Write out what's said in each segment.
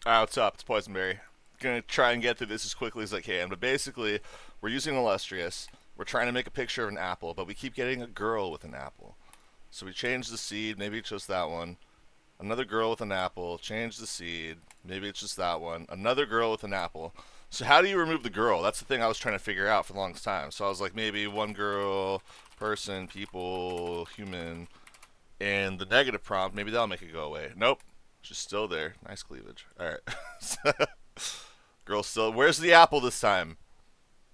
What's up? It's Poisenbery. Gonna try and get through this as quickly as I can, but basically, we're using Illustrious. We're trying to make a picture of an apple, but we keep getting a girl with an apple. So we change the seed, maybe it's just that one. Another girl with an apple, change the seed, maybe it's just that one. Another girl with an apple. So how do you remove the girl? That's the thing I was trying to figure out for the longest time. So I was like, maybe one girl, person, people, human, and the negative prompt, maybe that'll make it go away. Nope. She's still there. Nice cleavage. Alright. Girl still. Where's the apple this time?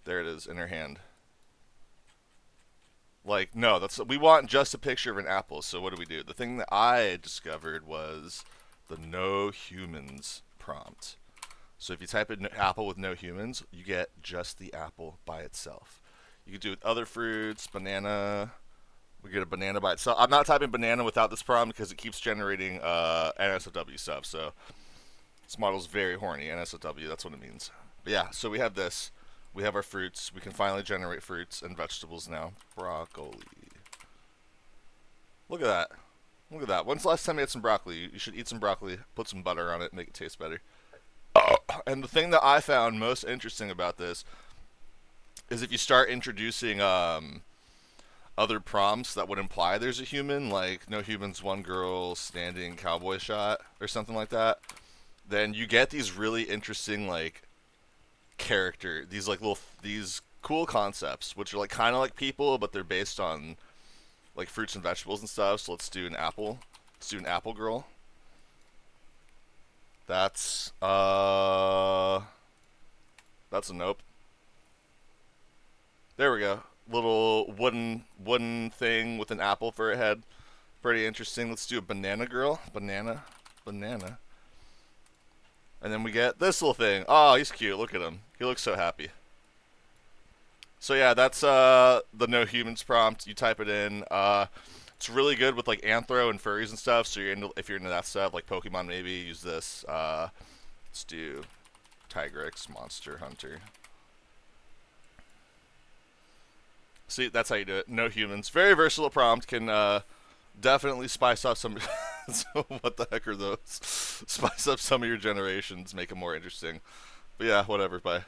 There it is in her hand. Like, no, we want just a picture of an apple. So what do we do? The thing that I discovered was the no humans prompt. So if you type in apple with no humans, you get just the apple by itself. You can do it with other fruits, banana. We get a banana by itself. I'm not typing banana without this prompt because it keeps generating NSFW stuff. So this model's very horny. NSFW, that's what it means. But yeah, so we have this. We have our fruits. We can finally generate fruits and vegetables now. Broccoli. Look at that. Look at that. When's the last time you had some broccoli? You should eat some broccoli, put some butter on it, make it taste better. And the thing that I found most interesting about this is if you start introducing other prompts that would imply there's a human, like no humans, one girl, standing cowboy shot, or something like that, then you get these really interesting like these cool concepts, which are like kind of like people, but they're based on like fruits and vegetables and stuff. So let's do an apple. Let's do an apple girl. That's a nope. There we go. Little wooden thing with an apple for a head. Pretty interesting. Let's do a banana girl. Banana. And then we get this little thing. Oh, he's cute. Look at him. He looks so happy. So yeah, that's the no humans prompt. You type it in. It's really good with like anthro and furries and stuff. So if you're into that stuff, like Pokemon, maybe use this. Let's do Tigrex Monster Hunter. See, that's how you do it. No humans. Very versatile prompt. Can definitely spice up some. So what the heck are those? Spice up some of your generations, make them more interesting. But yeah, whatever. Bye.